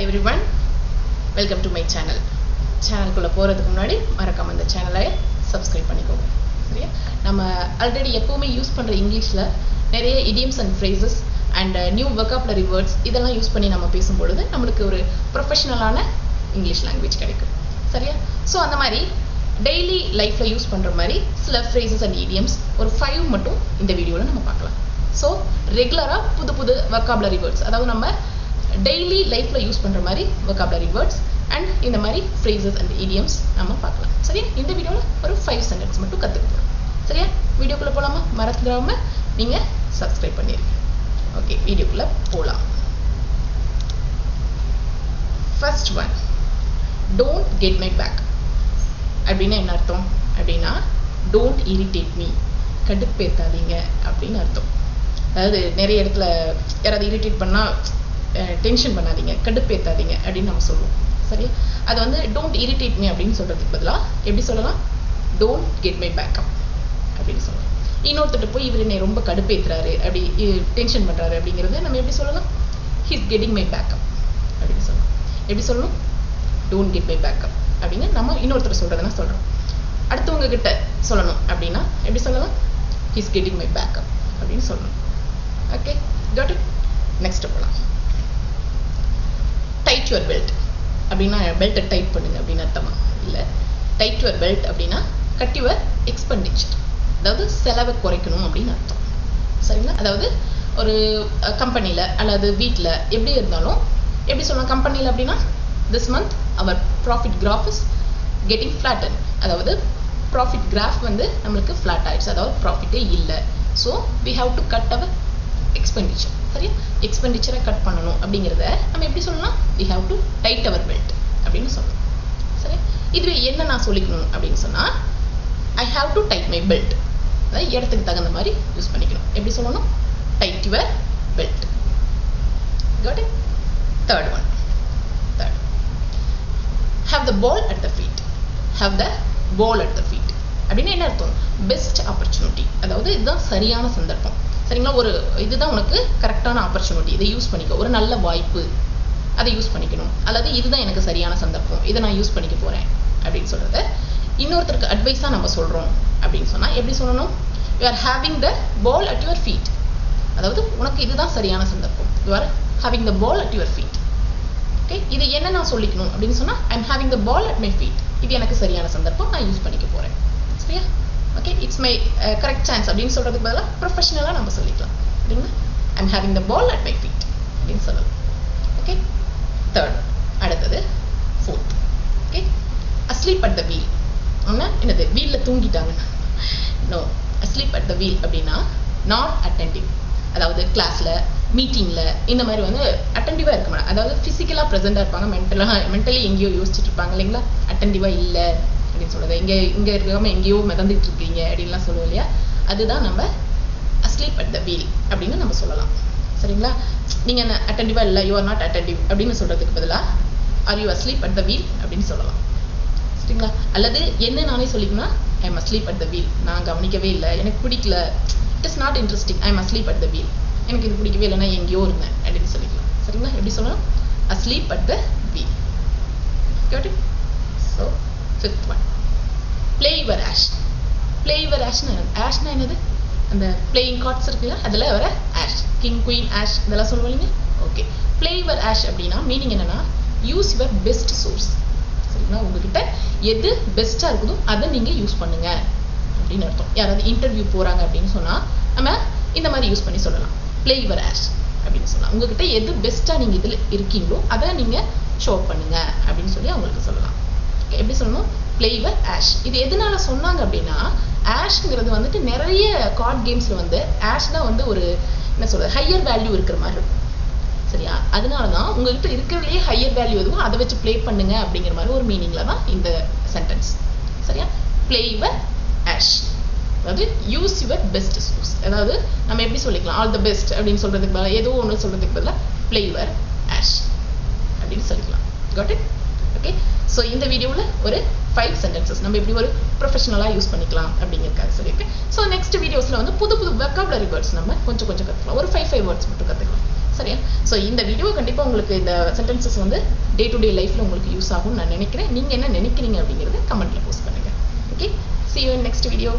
everyone, welcome to my channel. சேனலுக்குள்ள போறதுக்கு முன்னாடி மறக்காம இந்த சேனலை சப்ஸ்கிரைப் பண்ணிக்கோங்க. சரியா? நம்ம ஆல்ரெடி எப்பவுமே யூஸ் பண்ற இங்கிலீஷ்ல நிறைய idioms and phrases and new vocabulary words இதெல்லாம் யூஸ் பண்ணி நம்ம பேசும்பொழுது நமக்கு ஒரு ப்ரொஃபஷனலான இங்கிலீஷ் லாங்குவேஜ் கிடைக்கும். சரியா? சோ அந்த மாதிரி டெய்லி லைஃப்ல யூஸ் பண்ற மாதிரி சில phrases and idioms ஒரு 5 மட்டும் இந்த வீடியோல நம்ம பார்க்கலாம். சோ ரெகுலரா புது vocabulary words அதாவது நம்ம daily லைஃப்ல யூஸ் பண்ற மாதிரி vocabulary words and இந்த மாதிரி phrases and idioms நாம பார்க்கலாம். சரியா? இந்த வீடியோல ஒரு 5 சென்டென்ஸ் மட்டும் கத்துக்க போறோம். சரியா? வீடியோக்குள்ள போலாமா? மறந்துடாம நீங்க சப்ஸ்கிரைப் பண்ணிருங்க. ஓகே, வீடியோக்குள்ள போலாம். First one, don't get my back. அப்படினா என்ன அர்த்தம்? அப்படினா don't irritate me. கடுப்பேத்தாதீங்க அப்படினு அர்த்தம். அதாவது நிறைய இடத்துல யாராவது இரிட்டேட் பண்ணா டென்ஷன் பண்ணாதீங்க, கடுப்பேத்தாதீங்க அப்படின்னு நம்ம சொல்லுவோம். சரி, அது வந்து டோன்ட் இரிட்டேட் மீ அப்படின்னு சொல்றதுக்கு பதிலா எப்படி சொல்லலாம்? டோன்ட் கெட் மை பேக் அப் அப்படின்னு சொல்லலாம். இன்னொருத்தட்ட போய் இவர் என்னை ரொம்ப கடுப்பேத்துறாரு, அப்படி டென்ஷன் பண்றாரு அப்படிங்கிறது நம்ம எப்படி சொல்லலாம்? ஹீஸ் கெட்டிங் மை பேக் அப் அப்படின்னு சொல்லலாம். எப்படி சொல்லணும்? டோன்ட் கெட் மை பேக் அப் அப்படின்னு நம்ம இன்னொருத்தர் சொல்றதுன்னா சொல்றோம். அடுத்தவங்க கிட்ட சொல்லணும் அப்படின்னா எப்படி சொல்லலாம்? ஹீஸ் கெட்டிங் மை பேக் அப் அப்படின்னு சொல்லணும். Okay, got it. நெக்ஸ்ட் போலாம். டைட் யுவர் பெல்ட் அப்படின்னா பெல்ட்டை டைட் பண்ணுங்க அப்படின்னு அர்த்தமா? இல்லை, டைட் யுவர் பெல்ட் அப்படின்னா கட் யுவர் எக்ஸ்பெண்டிச்சர், அதாவது செலவை குறைக்கணும் அப்படின்னு அர்த்தம். சரிங்களா? அதாவது ஒரு கம்பெனியில் அல்லது வீட்டில் எப்படி இருந்தாலும் எப்படி சொல்லலாம்? கம்பெனியில் அப்படின்னா this month our profit graph is getting flatten, அதாவது ப்ராஃபிட் கிராஃப் வந்து நம்மளுக்கு ஃப்ளாட் ஆயிடுச்சு, அதாவது ப்ராஃபிட்டே இல்லை. So we have to cut our expenditure. சரியா? எக்ஸ்பெண்டிச்சரை கட் பண்ணணும் அப்படிங்கிறத நம்ம எப்படி சொல்லலாம்? we have to tight our belt அப்படின்னு சொல்லலாம். சரி, இதுவே என்ன நான் சொல்லிக்கணும் அப்படின்னு சொன்னா I have to tight my belt, அதாவது இடத்துக்கு தகுந்த மாதிரி யூஸ் பண்ணிக்கணும். எப்படி சொல்லணும்? tight your belt. got it? Third one, have the ball at the feet. have the ball at the feet அப்படின்னு என்ன அர்த்தம்? பெஸ்ட் ஆப்பர்ச்சுனிட்டி, அதாவது இதுதான் சரியான சந்தர்ப்பம். சரிங்களா? ஒரு இதுதான் உனக்கு கரெக்டான ஆப்பர்ச்சுனிட்டி, இதை யூஸ் பண்ணிக்க, ஒரு நல்ல வாய்ப்பு, அதை யூஸ் பண்ணிக்கணும். அல்லது இதுதான் எனக்கு சரியான சந்தர்ப்பம், இதை நான் யூஸ் பண்ணிக்க போறேன் அப்படின்னு சொல்றத இன்னொருத்தருக்கு அட்வைஸா நம்ம சொல்றோம் அப்படின்னு சொன்னா எப்படி சொல்லணும்? you are having the ball at your feet, அதாவது உனக்கு இதுதான் சரியான சந்தர்ப்பம். you are having the ball at your feet. Okay, இது என்ன நான் சொல்லிக்கணும் அப்படின்னு சொன்னா I am having the ball at my feet, இது எனக்கு சரியான சந்தர்ப்பம், நான் யூஸ் பண்ணிக்க போறேன். சரியா? Okay, it's my correct chance அப்படின்னு சொல்றதுக்கு பதிலாக ப்ரொஃபஷனலாக நம்ம சொல்லிக்கலாம். அப்படின்னா I am having the ball at my feet அப்படின்னு சொல்லலாம். Okay, third. அடுத்தது fourth. Okay, asleep at the wheel. அப்படின்னா என்னது? வீலில் தூங்கிட்டாங்க. No, asleep at the wheel அப்படின்னா நாட் அட்டென்டிவ், அதாவது கிளாஸில் மீட்டிங்கில் இந்த மாதிரி வந்து அட்டென்டிவாக இருக்க மாட்டாங்க, அதாவது ஃபிசிக்கலாக ப்ரெசென்ட்டாக இருப்பாங்க, மென்டலி எங்கேயோ யோசிச்சுட்டு இருப்பாங்க இல்லைங்களா? அட்டென்டிவாக இல்லை அப்படின்னு சொல்றது, இங்கே இருக்காம எங்கேயோ மிதந்துட்டு இருக்கீங்க அப்படின்லாம் சொல்லுவோம் இல்லையா? அதுதான் நம்ம அஸ்லீப் அட் த வீல் அப்படின்னு நம்ம சொல்லலாம். சரிங்களா? நீங்க என்ன அட்டென்டிவா இல்லை, யூ ஆர் நாட் அட்டென்டிவ் அப்படின்னு சொல்றதுக்கு பதிலாக are you asleep at the wheel அப்படின்னு சொல்லலாம். சரிங்களா? அல்லது என்ன நானே சொல்லிக்கணும், I am asleep at the wheel, நான் கவனிக்கவே இல்லை, எனக்கு பிடிக்கல, it is not interesting, I am asleep at the wheel, எனக்கு இது பிடிக்கவே இல்லைன்னா எங்கேயோ இருந்தேன் அப்படின்னு சொல்லிக்கலாம். சரிங்களா? எப்படி சொல்லணும்? Asleep at the wheel. got it? So fifth one, play your ash. play your ash ஆஷ்னா என்னது? அந்த பிளேயிங் கார்ட்ஸ் இருக்குல்ல, அதுல வர ஆஷ், கிங் குயின் ஆஷ் இதெல்லாம் சொல்லுவீங்க. ஓகே, play your ash அப்படின்னா மீனிங் என்னன்னா யூஸ் யுவர் பெஸ்ட் சோர்ஸ். சரிங்களா? உங்ககிட்ட எது பெஸ்டா இருக்குதோ அதை நீங்க யூஸ் பண்ணுங்க அப்படின்னு அர்த்தம். யாராவது இன்டர்வியூ போறாங்க அப்படின்னு சொன்னா நம்ம இந்த மாதிரி யூஸ் பண்ணி சொல்லலாம், play your ash அப்படின்னு சொல்லலாம். உங்ககிட்ட எது பெஸ்டா நீங்க இதுல இருக்கீங்களோ அதை நீங்க ஷோ பண்ணுங்க அப்படின்னு சொல்லி அவங்களுக்கு சொல்லலாம். எப்படி சொல்லணும்? play your ash. இது எதனால சொன்னாங்க அப்படின்னா ஆஷ்ங்கிறது வந்துட்டு நிறைய கார்ட் கேம்ஸ்ல வந்து ஆஷ் தான் வந்து ஒரு என்ன சொல்றது, ஹையர் வேல்யூ இருக்கிற மாதிரி இருக்கும். சரியா? அதனாலதான் உங்ககிட்ட இருக்கிறதுலயே ஹையர் வேல்யூ எதுவோ அதை வச்சு ப்ளே பண்ணுங்க அப்படிங்கிற மாதிரி ஒரு மீனிங்ல தான் இந்த சென்டென்ஸ். சரியா? play your ash, அதாவது யூஸ் யுவர் பெஸ்ட் சோர்ஸ். அதாவது நம்ம எப்படி சொல்லிக்கலாம்? ஆல் த பெஸ்ட் அப்படின்னு சொல்றதுக்கு பதிலாக ஏதோ ஒன்று சொல்றதுக்கு பதிலாக play your ash அப்படின்னு சொல்லிக்கலாம். got it? ஓகே, ஸோ இந்த வீடியோவில் ஒரு 5 சென்டென்சஸ் நம்ம எப்படி ஒரு ப்ரொஃபஷனலாக யூஸ் பண்ணிக்கலாம் அப்படிங்கிறதுக்காக சொல்லியிருக்கேன். ஸோ நெக்ஸ்ட் வீடியோஸில் வந்து புது vocabulary வேர்ட்ஸ் நம்ம கொஞ்சம் கற்றுக்கலாம். ஒரு 5 வேர்ட்ஸ் மட்டும் கற்றுக்கலாம். சரியா? ஸோ இந்த வீடியோ கண்டிப்பாக உங்களுக்கு இந்த சென்டென்சஸ் வந்து டே டு டே லைஃப்பில் உங்களுக்கு யூஸ் ஆகும்னு நான் நினைக்கிறேன். நீங்கள் என்ன நினைக்கிறீங்க அப்படிங்கிறத கமெண்ட்டில் போஸ்ட் பண்ணுங்கள். Okay, see you in next video.